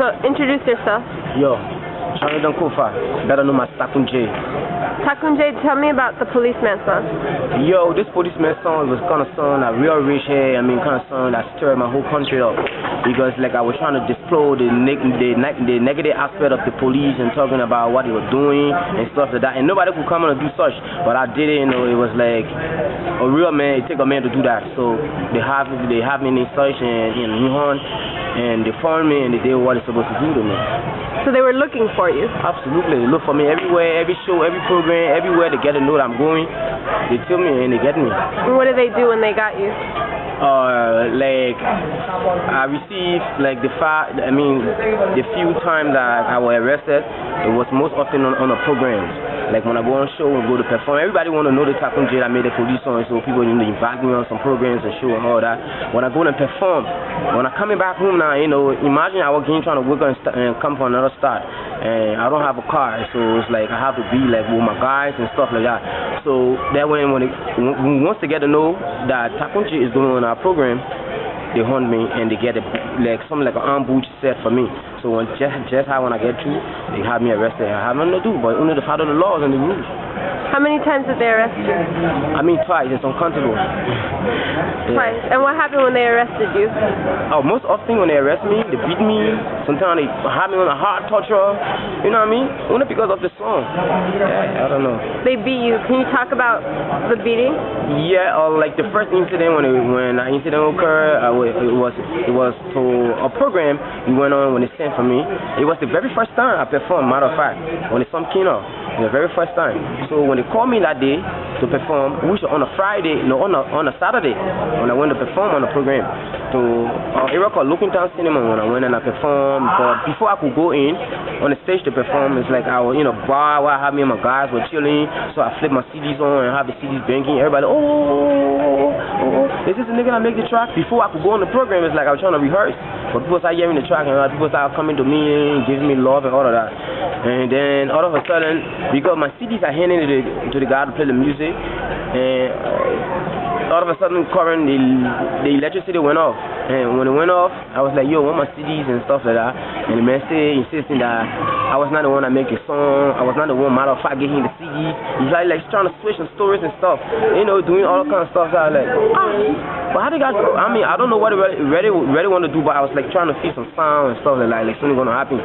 So, introduce yourself. Yo, Jonathan Kofa, better known as Takun J. Takun J, tell me about the Policeman song. Yo, this Policeman song was kind of song that real rich here. Kind of song that stirred my whole country up. Because like I was trying to display the negative aspect of the police and talking about what they were doing and stuff like that. And nobody could come on and do such, but I did it. It was like a real man. It take a man to do that. So they have me in such in Nihon, and they found me and they did what they're supposed to do to me. So they were looking for you? Absolutely. They look for me everywhere, every show, every program, everywhere. They get to know that I'm going. They tell me and they get me. And what did they do when they got you? Like I received like the few times that I was arrested, it was most often on the programs. Like when I go on show and go to perform, everybody want to know the Takun J that made the police song, so people invite me on some programs and show and all that. When I go and perform, when I'm coming back home now, imagine I was trying to work and come for another start, and I don't have a car, so it's like I have to be like with my guys and stuff like that. So that when once they get to know that Takun J is going on our program, they hunt me and they get something like an ambush set for me. So when just how when I get through, they have me arrested. I have nothing to do but only to follow the laws and the rules. How many times did they arrest you? Twice. It's uncountable. Twice. And what happened when they arrested you? Most often when they arrest me, they beat me. Sometimes they have me on a hard torture. You know what I mean? Only because of the song. Yeah, I don't know. They beat you. Can you talk about the beating? Yeah, like the first incident when an incident occurred, it was to a program we went on when they sent for me. It was the very first time I performed. Matter of fact, when it's some kino, the very first time. So when they called me that day to perform, which on a Friday, no, on a Saturday, when I went to perform on the program, to area called Looking Town Cinema, when I went and I performed. But before I could go in on the stage to perform, it's like I was in a bar where I had me and my guys were chilling. So I flipped my CDs on and have the CDs banging. Everybody, is this the nigga that make the track? Before I could go on the program, it's like I was trying to rehearse. But people started hearing the track and people started coming to me, giving me love and all of that. And then all of a sudden, because my CDs are handing to the guy to play the music, and all of a sudden, the electricity went off. And when it went off, I was like, yo, I want my CDs and stuff like that. And the man insisting that I was not the one that make a song. I was not the one, matter of fact, getting the CDs. He's like trying to switch some stories and stuff. Doing all kind of stuff. So I was like, but how they got, I don't know what they really want to do, but I was like trying to feel some sound and stuff like something going to happen.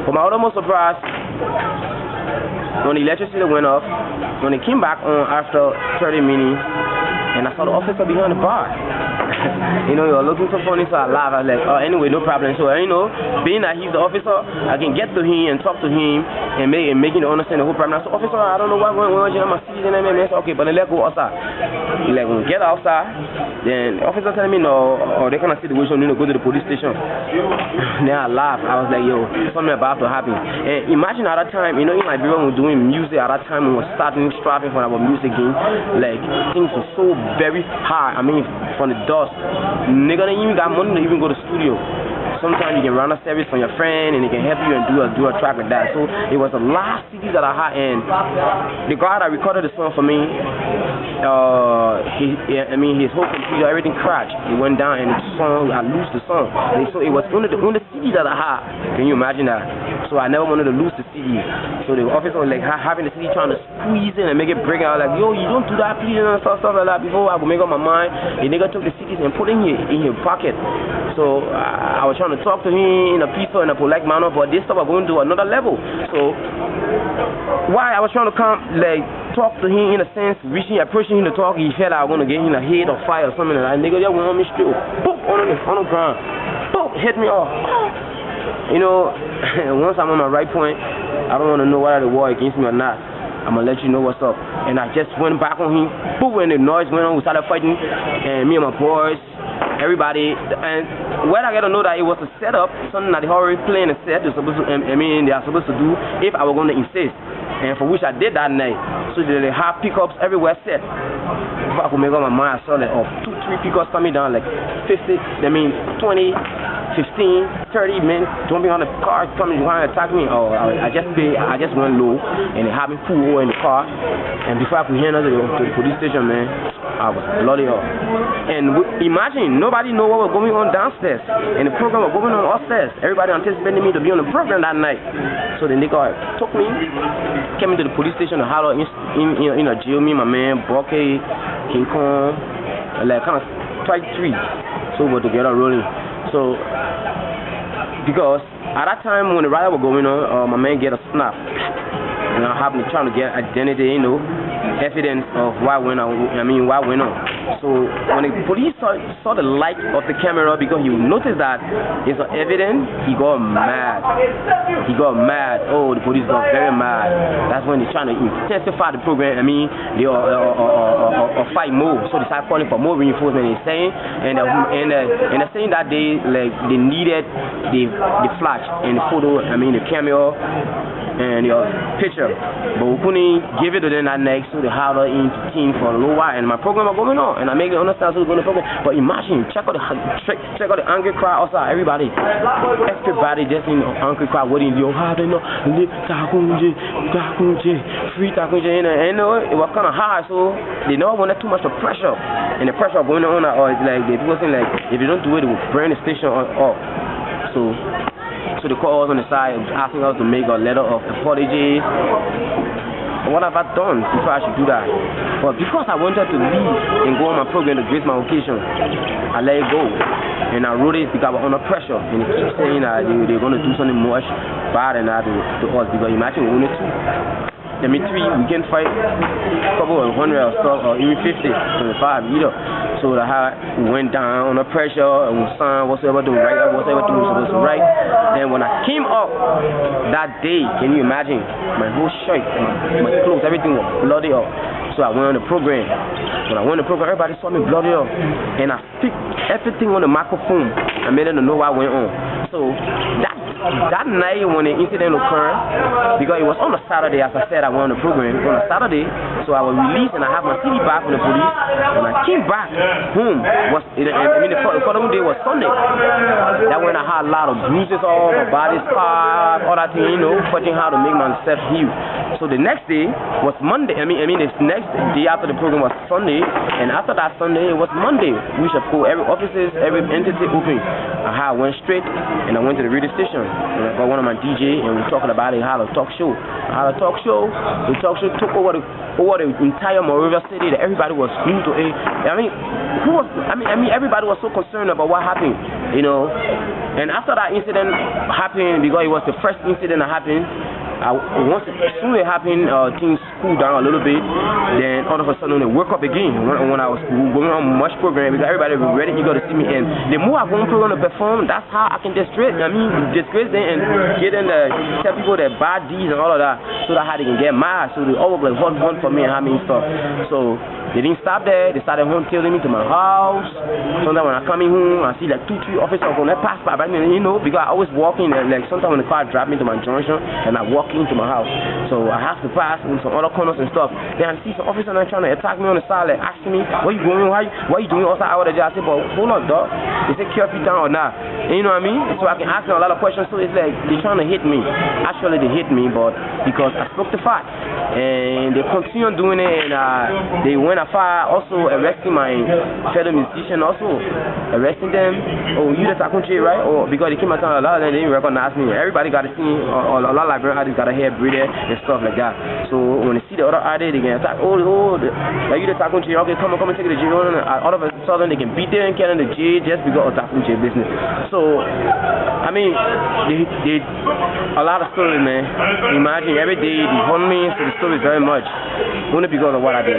But my utmost surprise, when the electricity went off, when it came back on after 30 minutes, and I saw the officer behind the bar. He was looking so funny, so I laughed. I was like, anyway, no problem. So, being that he's the officer, I can get to him and talk to him and making him understand the whole problem. I said, officer, I don't know what went on. My CDs and everything. I said, okay, but then let's go outside. Like, when we get outside, then the officer telling me, no, or they cannot see the situation, go to the police station. Then I laughed. I was like, yo, something about to happen. And imagine at that time, in Liberia, when we were doing music, at that time, we were striving for our music game. Like, things were so very hard. From the dust. Nigga, they even got money to even go to the studio. Sometimes you can run a service from your friend and they can help you and do a track like that. So it was the last CD that I had, and the guy that recorded the song for me, his whole computer, everything crashed. It went down and the song, I lost the song. And so it was only the CD that I had. Can you imagine that? So I never wanted to lose the CD. So the officer was like having the CD trying to squeeze it and make it break out. Like, yo, you don't do that, please, and stuff like that. Before I could make up my mind, the nigga took the CDs and put it in his pocket. So I was trying to talk to him in a peaceful and a polite manner, but this stuff was going to another level. So why I was trying to talk to him in a sense, approaching him to talk, he felt I was going to get him a head or fire or something like that. Nigga, just went on me straight, boom, on the ground, boom, hit me off. Once I'm on my right point, I don't want to know whether the war against me or not. I'm going to let you know what's up. And I just went back on him, boom, when the noise went on, we started fighting, and me and my boys, everybody, and where I get to know that it was a setup, something that they already playing a set, they are supposed to do if I was going to insist, and for which I did that night. So they have pickups everywhere set. Before I could make up my mind, I saw like 2-3 pickups coming down, like 50, 20, 15, 30 men jumping on the car, coming trying to attack me. I just went low, and they had me full in the car. And before I could hear to the police station, man, I was bloody up. And imagine, nobody know what was going on downstairs. And the program was going on upstairs. Everybody anticipated me to be on the program that night. So then they took me, came into the police station to holler in a jail. Me, my man, Bucky, King Kong, like kind of twice three. So we were together rolling. So, because at that time when the riot was going on, my man get a snap. And I happened to trying to get identity, evidence of what went on. So when the police saw the light of the camera, because he noticed that it's evidence, he got mad. Oh, the police got very mad. That's when they're trying to intensify the program. They fight more. So they start calling for more reinforcement. They're saying, and they're saying that they needed the flash and the photo. The camera and your picture, but we couldn't give it to them that night, so they hired her in team for a little while, and my program was going on, and I make it understand so we're going to program. But imagine, check out the angry crowd outside, everybody just in angry crowd waiting, how they know, Takun J, free Takun J, and it was kind of hard, so they never wanted too much of pressure, and the pressure going on, or it's like, the people saying like, if you don't do it, they will burn the station off. So they called us on the side asking us to make a letter of apology. What have I done before I should do that? But because I wanted to leave and go on my program to grace my occasion, I let it go. And I wrote it because I was under pressure. And they keep saying that they're going to do something much bad than that to us. Because imagine we only two. Three, we can fight a couple of 100 or stuff, or even 50, 25, either. So we went down under pressure, and we signed whatsoever to write, whatsoever to supposed to write. And when I came up that day, can you imagine? My whole shirt, my clothes, everything was bloody up. So I went on the program. When I went on the program, everybody saw me bloody up. And I picked everything on the microphone. I made them know what went on. So that night when the incident occurred, because it was on a Saturday, as I said, I went on the program. It was on a Saturday, so I was released and I had my CD back from the police. When I came back home, the following day was Sunday. That when I had a lot of bruises all my body, scars, all that thing, fighting how to make myself heal. So the next day was Monday. The next day after the program was Sunday, and after that Sunday it was Monday. We should pull every offices, every entity open. I went straight and I went to the radio station. And I got one of my DJ and we were talking about it. I had a talk show. The talk show took over the entire Monrovia city. That everybody was glued to it. Everybody was so concerned about what happened, And after that incident happened, because it was the first incident that happened, once as soon as it happened, things cooled down a little bit. Then all of a sudden they woke up again when I was going on much program, because everybody was ready, you got to see me. And the more I go on program to perform, that's how I can disgrace them and get them to tell people their bad deeds and all of that, so that how they can get mad. So they always like fun for me and having stuff. So they didn't stop there. They started tailing me to my house. Sometimes when I come in home, I see like 2-3 officers when they pass by me, because I always walk in, and like sometimes when the car drive me to my junction and I walk into my house, so I have to pass in some other corners and stuff. Then I see some officers trying to attack me on the side, like asking me, "What you going? Why you doing outside hour of the job?" I say, "But hold on, dog. They say curfew down or not?" And you know what I mean? So I can ask them a lot of questions. So it's like they're trying to hit me. Actually, they hit me, but because I spoke the fact, and they continue doing it, and they went afar, also arresting my fellow musician, also arresting them. Oh, you the Takun J, right? Or because they came out a lot, and they didn't recognize me. Everybody got to see, a lot of Liberian artists got a hair breather and stuff like that. So when they see the other artist, they can attack. Oh, like you the Takun J, okay, come and take it to jail. All of a sudden, they can beat them and get in the jail just because of Takun J business. So, they a lot of stories, man. Imagine every day they hunt me to the stories very much, only because of what I did.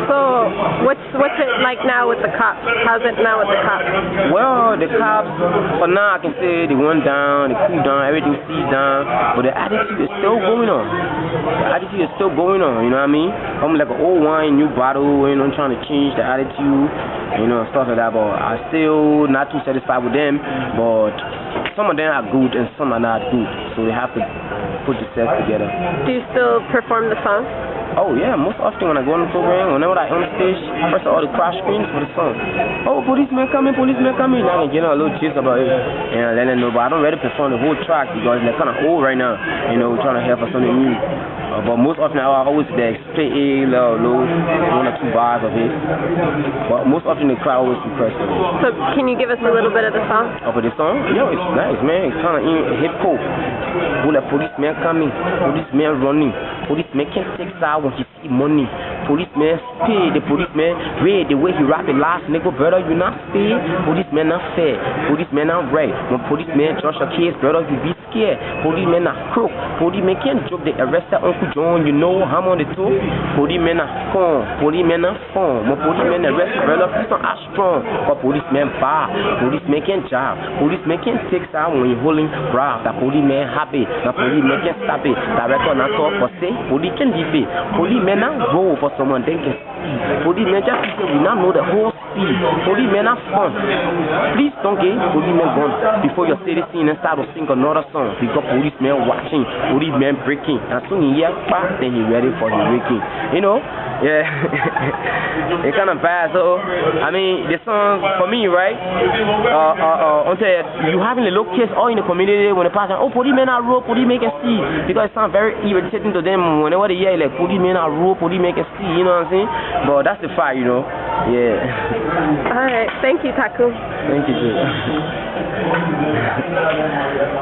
So, what's it like now with the cops? How's it now with the cops? Well, the cops, for now I can say they went down, they cooled down, everything seized down, but the attitude is still going on. You know what I mean? I'm like an old wine, new bottle, trying to change the attitude, stuff like that, but I'm still not too satisfied with them, but some of them are good and some are not good, so we have to put the set together. Do you still perform the song? Oh yeah, most often when I go on the program, whenever I on stage, first of all the crash screens for the song. Oh, policeman coming, policeman coming. I can get a little gist about it and let them know. But I don't really perform the whole track because they're kind of old right now. You know, we're trying to help for something new. But most often I always play a low, 1 or 2 bars of it. But most often the crowd always impressed with it. So can you give us a little bit of the song? Oh, but the song? Yo, it's nice, man. It's kind of hip hop. Who the policeman coming, policeman running, policeman can't take side when he see money. Policeman stay, the policeman read the way he rap it last nigga, brother, you not stay. Policeman not fair, policeman not right. When policeman judge a case, brother, you be scared. Policeman not crook, policeman can't joke, they arrested Uncle John, you know, I'm on the toe. Policeman not phone, policeman not phone. When policeman arrested, brother, please not act strong. But policeman bar, policeman can't job, policeman can't take side when you holding rob. The policeman happy, the policeman can't stop it. The record not talk for say, police can defeat. Policeman not roll for someone they can see. Policeman just say we now know the whole speed. Policeman not fun. Please don't get policeman gone before your city scene and start to sing another song. Because policeman watching, policeman breaking. As soon as he hears back, then he ready for his breaking. You know? Yeah. It's kind of bad. So I mean the song for me, right? Until you having a little kids all in the community when they pass on, oh policeman not roll, policeman can see, because it sounds very irritating to them whenever they hear like policeman not roll, policeman can see, you know what I'm saying? But that's the fact, you know. Yeah. All right. Thank you, Takun. Thank you, too.